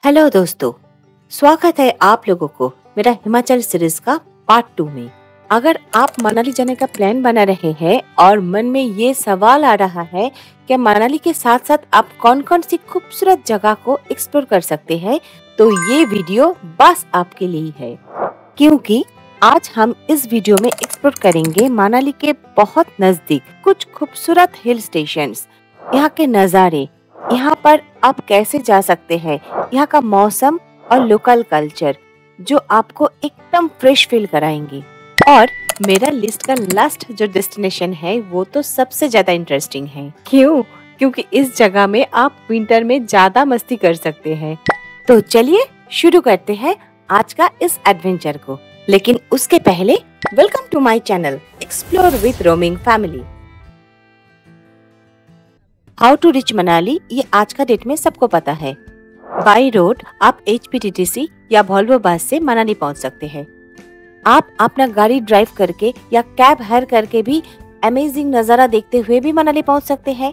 Hello दोस्तों, स्वागत है आप लोगों को मेरा हिमाचल सीरीज का पार्ट 2 में। अगर आप मनाली जाने का प्लान बना रहे हैं और मन में ये सवाल आ रहा है कि मनाली के साथ साथ आप कौन कौन सी खूबसूरत जगह को एक्सप्लोर कर सकते हैं, तो ये वीडियो बस आपके लिए है, क्योंकि आज हम इस वीडियो में एक्सप्लोर करेंगे मनाली के बहुत नजदीक कुछ खूबसूरत हिल स्टेशंस, यहाँ के नज़ारे, यहाँ पर आप कैसे जा सकते हैं, यहाँ का मौसम और लोकल कल्चर जो आपको एकदम फ्रेश फील कराएंगे। और मेरा लिस्ट का लास्ट जो डेस्टिनेशन है वो तो सबसे ज्यादा इंटरेस्टिंग है। क्यों? क्योंकि इस जगह में आप विंटर में ज्यादा मस्ती कर सकते हैं। तो चलिए शुरू करते हैं आज का इस एडवेंचर को। लेकिन उसके पहले welcome to my channel explore with roaming family. How to reach Manali ये आज का डेट में सबको पता है। बाई रोड आप HPTTC या वॉल्वो बस से मनाली पहुंच सकते हैं। आप अपना गाड़ी ड्राइव करके या कैब हायर करके भी अमेजिंग नजारा देखते हुए भी मनाली पहुंच सकते हैं।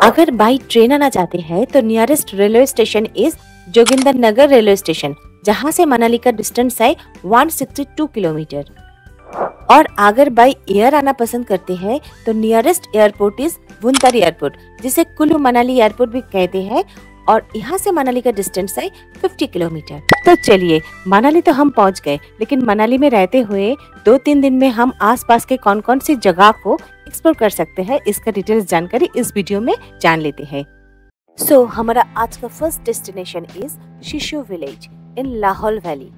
अगर बाई ट्रेन आना चाहते हैं तो nearest railway station is Joginder Nagar railway station, जहां से मनाली का डिस्टेंस है 162 किलोमीटर। और अगर बाई एयर आना पसंद करते हैं तो nearest airport is Bhuntar airport, जिसे कुल्लू मनाली एयरपोर्ट भी कहते हैं, और यहाँ से मनाली का डिस्टेंस है 50 किलोमीटर। तो चलिए, मनाली तो हम पहुँच गए, लेकिन मनाली में रहते हुए 2-3 दिन में हम आसपास के कौन कौन सी जगह को एक्सप्लोर कर सकते हैं, इसका डिटेल्स जानकारी इस वीडियो में जान लेते हैं। सो हमारा आज का फर्स्ट डेस्टिनेशन इज शिशु village in Lahaul valley.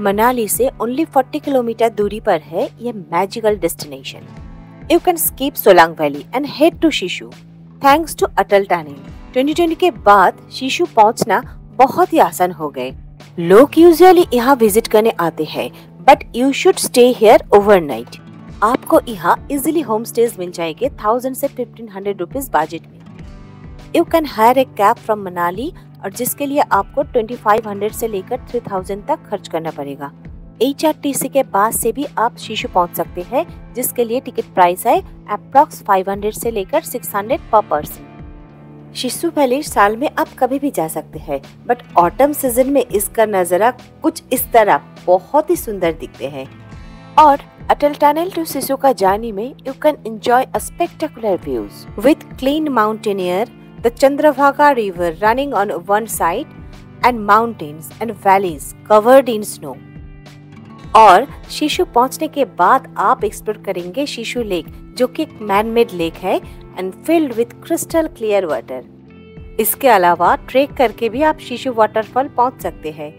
Manali से ओनली 40 किलोमीटर दूरी पर है ये magical destination. You can skip Solang Valley and head to Shishu. Thanks to Atal tunnel 2020 के बाद शिशु पहुंचना बहुत ही आसान हो गए। लोग यूजुअली यहाँ विजिट करने आते हैं, but you should stay here overnight. आपको यहाँ इजीली होम स्टेज मिल जाएंगे 1000 से 1500 रुपीज बजट में। You can hire A cab from Manali, और जिसके लिए आपको 2500 से लेकर 3000 तक खर्च करना पड़ेगा। HRTC के पास से भी आप शिशु पहुंच सकते हैं, जिसके लिए टिकट प्राइस है अप्रॉक्स 500 से लेकर 600 पर पर्सन। शिशु वैली साल में आप कभी भी जा सकते हैं, बट ऑटम सीजन में इसका नजारा कुछ इस तरह बहुत ही सुंदर दिखते हैं। और अटल टनल टू शिशु का जर्नी में you can enjoy a spectacular views with clean mountain air, the Chandrabhaga river running on one side, and mountains and valleys covered in snow. और शिशु पहुंचने के बाद आप एक्सप्लोर करेंगे शिशु लेक, जो कि एक मैन मेड लेक है and filled with crystal clear water. इसके अलावा ट्रेक करके भी आप शिशु वाटरफॉल पहुंच सकते हैं।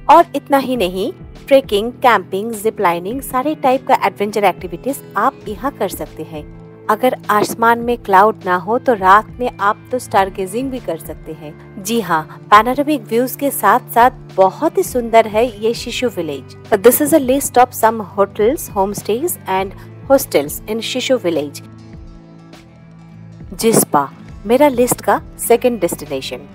और इतना ही नहीं, ट्रेकिंग, कैंपिंग, जिप लाइनिंग, सारे टाइप का एडवेंचर एक्टिविटीज आप यहाँ कर सकते हैं। अगर आसमान में क्लाउड ना हो तो रात में आप तो स्टार गेजिंग भी कर सकते हैं। जी हाँ, पैनोरामिक व्यूज के साथ साथ बहुत ही सुंदर है ये Sissu village. This is a list of some hotels, homestays and hostels in Sissu village. Jispa मेरा लिस्ट का सेकंड डेस्टिनेशन।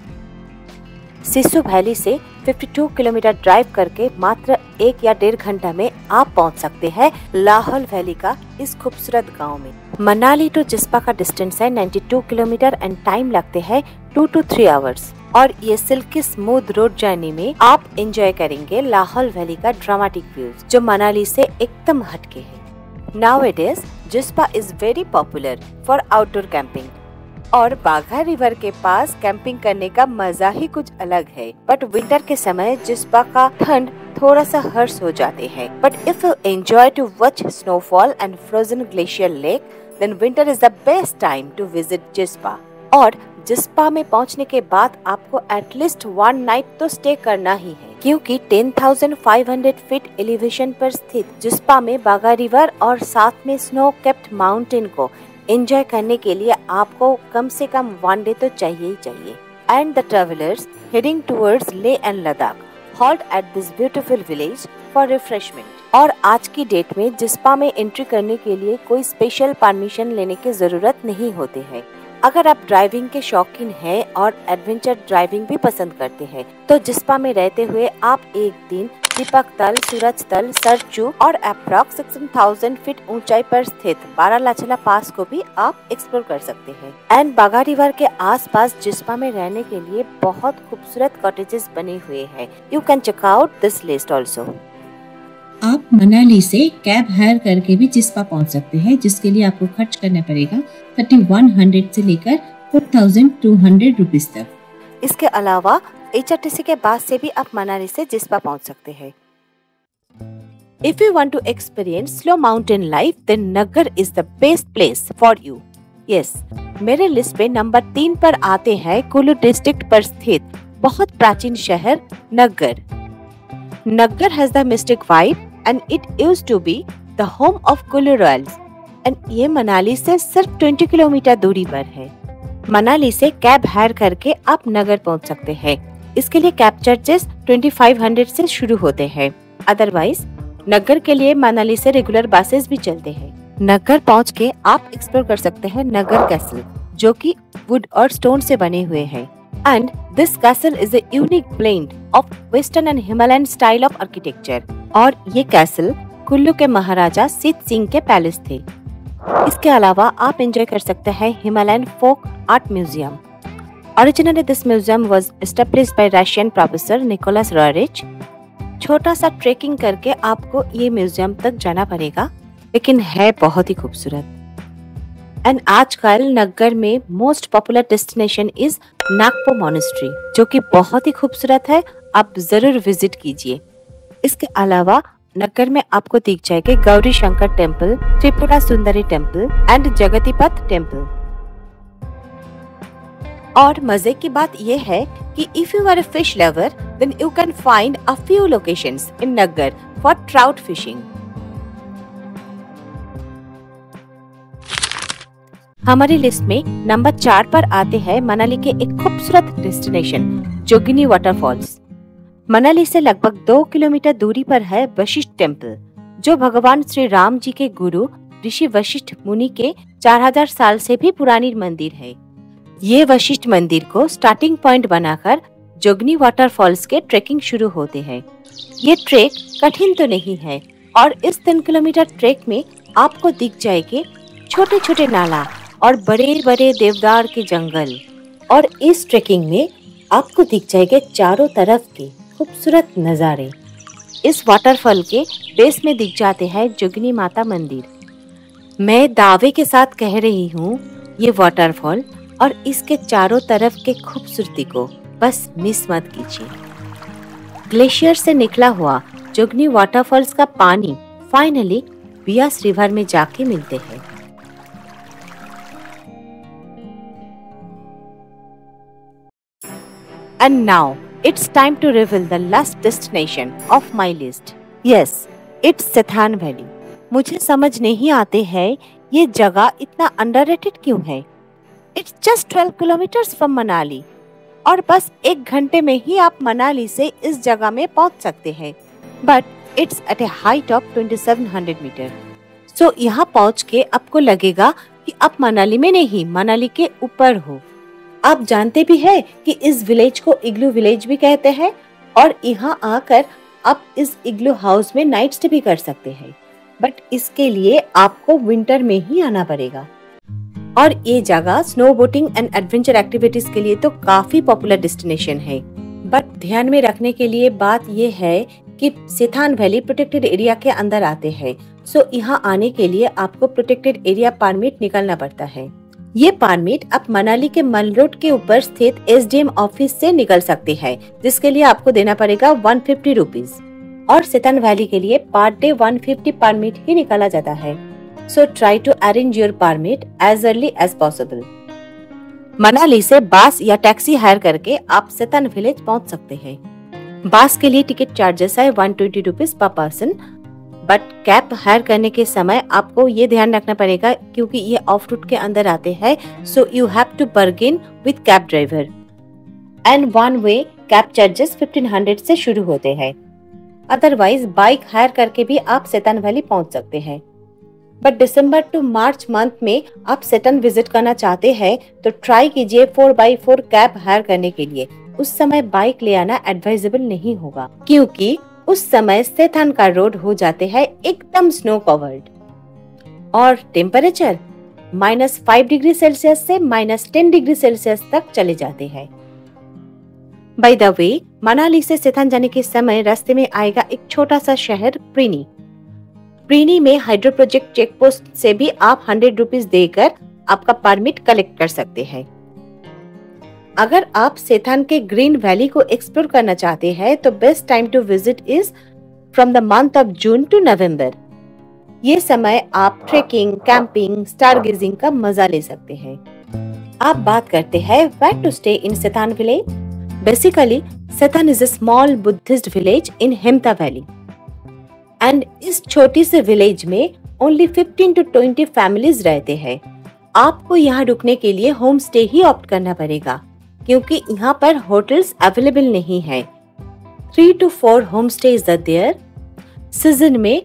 शिशु वैली से 52 किलोमीटर ड्राइव करके मात्र 1 या 1.5 घंटा में आप पहुंच सकते हैं लाहौल वैली का इस खूबसूरत गांव में। मनाली टू जिस्पा का डिस्टेंस है 92 किलोमीटर एंड टाइम लगते हैं 2 to 3 आवर्स। और ये सिल्की स्मूथ रोड जर्नी में आप एंजॉय करेंगे लाहौल वैली का ड्रामेटिक व्यूज, जो मनाली से एकदम हटके है। Nowadays Jispa is very popular for outdoor camping, और बाघा रिवर के पास कैंपिंग करने का मजा ही कुछ अलग है। बट विंटर के समय जिस्पा का ठंड थोड़ा सा हर्ष हो जाते हैं। But if you enjoy to watch snowfall and frozen glacier lake, then winter is the best time to visit Jispa. और जिस्पा में पहुंचने के बाद आपको एटलीस्ट 1 नाइट तो स्टे करना ही है, क्योंकि 10,500 फीट एलिवेशन पर स्थित जिस्पा में बाघा रिवर और साथ में स्नो कैप्ड माउंटेन को एंजॉय करने के लिए आपको कम से कम 1 डे तो चाहिए ही चाहिए। And the travellers heading towards Leh and Ladakh halt at this beautiful village for refreshment. और आज की डेट में जिस्पा में एंट्री करने के लिए कोई स्पेशल परमिशन लेने की जरूरत नहीं होती है। अगर आप ड्राइविंग के शौकीन हैं और एडवेंचर ड्राइविंग भी पसंद करते हैं, तो जिस्पा में रहते हुए आप एक दिन दीपक तल, सूरज तल, सरचू और अप्रॉक्स 16,000 फीट ऊंचाई पर स्थित बारालाचला पास को भी आप एक्सप्लोर कर सकते हैं। एंड बागा रिवर के आसपास जिस्पा में रहने के लिए बहुत खूबसूरत कॉटेजेस बने हुए हैं। You can check out this list also. आप मनाली से कैब हायर करके भी जिस्पा पहुंच सकते हैं, जिसके लिए आपको खर्च करना पड़ेगा 3100 से लेकर 4200 रुपीज तक। इसके अलावा HRTC के बस से भी आप मनाली से जिस्पा पहुंच सकते हैं। If you want to experience slow mountain life, then Naggar is the best place for you. Yes, मेरे लिस्ट पे नंबर 3 पर आते हैं कुल्लू डिस्ट्रिक्ट पर स्थित बहुत प्राचीन शहर Naggar. Naggar has the mystic vibe and it used to be the home of Kullu Royals. And ये मनाली से सिर्फ 20 किलोमीटर दूरी पर है। मनाली से कैब हायर करके आप नगर पहुंच सकते हैं। इसके लिए कैब चार्जेस 2500 से शुरू होते हैं। अदरवाइज नगर के लिए मनाली से रेगुलर बसेस भी चलते हैं। नगर पहुंच के आप एक्सप्लोर कर सकते हैं नगर कैसल, जो कि वुड और स्टोन से बने हुए हैं। And this castle is a unique blend of western and Himalayan style of architecture. और ये कैसल कुल्लू के महाराजा सिद्ध सिंह के पैलेस थे। इसके अलावा आप एंजॉय कर सकते हैं Himalayan folk art museum. Originally, this museum was established by Russian professor Nicholas Roerich. छोटा सा ट्रेकिंग करके आपको ये म्यूजियम तक जाना पड़ेगा, लेकिन है बहुत ही खूबसूरत। एंड आजकल नग्गर में most popular destination is Nagpo monastery, जो कि बहुत ही खूबसूरत है। आप जरूर विजिट कीजिए। इसके अलावा नग्गर में आपको दिख जाएंगे Gauri Shankar temple, Tripura Sundari temple and जगतीपथ temple. और मजे की बात यह है कि if you are a fish lover then you can find a few locations in Naggar for trout fishing. हमारी लिस्ट में नंबर 4 पर आते हैं मनाली के एक खूबसूरत डेस्टिनेशन जोगिनी वाटरफॉल्स। मनाली से लगभग 2 किलोमीटर दूरी पर है वशिष्ठ टेम्पल, जो भगवान श्री राम जी के गुरु ऋषि वशिष्ठ मुनि के 4000 साल से भी पुरानी मंदिर है। ये वशिष्ठ मंदिर को स्टार्टिंग पॉइंट बनाकर जोगनी वाटरफॉल्स के ट्रेकिंग शुरू होते हैं। ये ट्रेक कठिन तो नहीं है और इस 3 किलोमीटर ट्रेक में आपको दिख जाएंगे छोटे छोटे नाला और बड़े बड़े देवदार के जंगल। और इस ट्रेकिंग में आपको दिख जाएंगे चारों तरफ के खूबसूरत नज़ारे। इस वाटरफॉल के बेस में दिख जाते हैं जोगिनी माता मंदिर। मैं दावे के साथ कह रही हूँ, ये वाटरफॉल और इसके चारों तरफ के खूबसूरती को बस मिस मत कीजिए। ग्लेशियर से निकला हुआ जोगनी वाटरफॉल्स का पानी फाइनली बियास रिवर में जाके मिलते हैं। And now it's time to reveal the last destination of my list. Yes, it's Sethan valley. मुझे समझ नहीं आते है ये जगह इतना अंडररेटेड क्यों है। It's just 12 kilometres from Manali और बस 1 घंटे में ही आप मनाली से इस जगह में पहुंच सकते हैं। But it's at a height of 2700 metre. So यहाँ पहुँच के आपको लगेगा कि आप मनाली में नहीं, मनाली के ऊपर हो। आप जानते भी है कि इस विलेज को इग्लू विलेज भी कहते हैं और यहाँ आकर आप इस इग्लू हाउस में नाइट स्टे भी कर सकते हैं। बट इसके लिए आपको विंटर में ही आना पड़ेगा। और ये जगह snow boating and adventure activities के लिए तो काफी पॉपुलर डेस्टिनेशन है। बट ध्यान में रखने के लिए बात ये है कि सेथान वैली प्रोटेक्टेड एरिया के अंदर आते हैं। सो यहाँ आने के लिए आपको प्रोटेक्टेड एरिया परमिट निकालना पड़ता है। ये परमिट आप मनाली के मल रोड के ऊपर स्थित SDM ऑफिस से निकल सकते हैं, जिसके लिए आपको देना पड़ेगा 150 रुपीज। और सेथान वैली के लिए पर डे 150 परमिट ही निकाला जाता है। So try to arrange your permit as early as possible. Manali से बस या टैक्सी हायर करके आप सेथान विलेज पहुंच सकते हैं। बस के लिए टिकट चार्जेस है 120 rupees per person. But cab higher करने के समय आपको ये ध्यान रखना पड़ेगा क्योंकि ये ऑफ रूट के अंदर आते हैं। So you have to bargain with cab driver. And one way cab charges 1500 से शुरू होते हैं। अदरवाइज बाइक हायर करके भी आप सेथान वैली पहुंच सकते हैं। But December to March month में आप सेथान विजिट करना चाहते हैं तो ट्राई कीजिए 4x4 कैब हायर करने के लिए। उस समय बाइक ले आना एडवाइजेबल नहीं होगा क्योंकि उस समय सेथान का रोड हो जाते हैं एकदम स्नो कवर्ड और टेम्परेचर -5 डिग्री सेल्सियस से -10 डिग्री सेल्सियस तक चले जाते हैं। बाय द वे, मनाली से सेथान जाने के समय रास्ते में आएगा एक छोटा सा शहर प्रीनी। प्रीनी में हाइड्रो प्रोजेक्ट चेक पोस्ट से भी आप 100 रुपीज देकर आपका परमिट कलेक्ट कर सकते हैं। अगर आप सेथान के ग्रीन वैली को एक्सप्लोर करना चाहते हैं तो best time to visit is from the month of June to November. ये समय आप ट्रेकिंग, कैंपिंग, स्टारगेजिंग का मजा ले सकते हैं। आप बात करते हैं where to stay in Sethan village. Basically Sethan is a small Buddhist village in Hamta valley and इस छोटी से विलेज में ओनली 15 to 20 फैमिलीज रहते हैं। आपको यहाँ रुकने के लिए होम स्टे ही ऑप्ट करना पड़ेगा क्योंकि यहाँ पर होटल्स अवेलेबल नहीं है। 3 to 4 home stays are there. Season में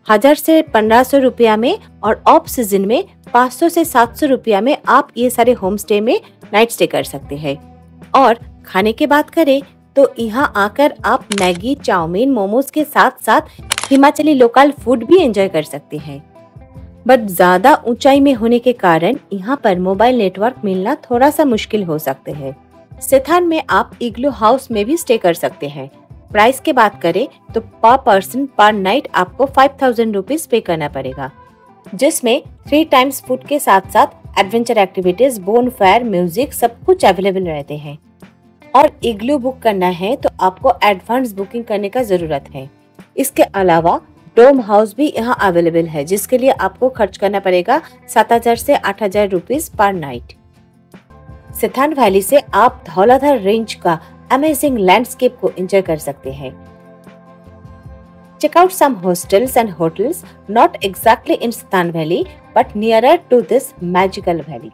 1000 से 1500 रुपया में और ऑफ सीजन में 500 से 700 रुपया में आप ये सारे होम स्टे में नाइट स्टे कर सकते हैं। और खाने की बात करें तो यहाँ आकर आप मैगी, चाउमीन, मोमोज के साथ साथ हिमाचली लोकल फूड भी एंजॉय कर सकते हैं। बट ज्यादा ऊंचाई में होने के कारण यहाँ पर मोबाइल नेटवर्क मिलना थोड़ा सा मुश्किल हो सकते हैं। सेथान में आप इग्लू हाउस में भी स्टे कर सकते हैं। प्राइस की बात करें तो पर पर्सन पर नाइट आपको 5000 रुपीज पे करना पड़ेगा, जिसमें 3 टाइम्स फूड के साथ साथ adventure activities, bone fire, music सब कुछ अवेलेबल रहते हैं। और इग्लू बुक करना है तो आपको एडवांस बुकिंग करने का जरूरत है। इसके अलावा डोम हाउस भी यहाँ अवेलेबल है जिसके लिए आपको खर्च करना पड़ेगा 7000 से 8000 rupees per night. Sethan valley से आप धौलाधार रेंज का अमेजिंग लैंडस्केप को एंजॉय कर सकते हैं। Check out some hostels and hotels not exactly in Sethan valley but nearer to this magical valley।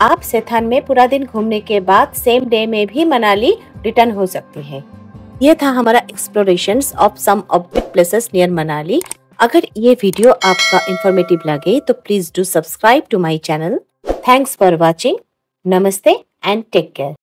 आप सेथान में पूरा दिन घूमने के बाद सेम डे में भी मनाली रिटर्न हो सकते हैं। ये था हमारा explorations of some object places near Manali. अगर ये वीडियो आपका इंफॉर्मेटिव लगे तो please do subscribe to my channel. Thanks for watching. नमस्ते एंड टेक केयर।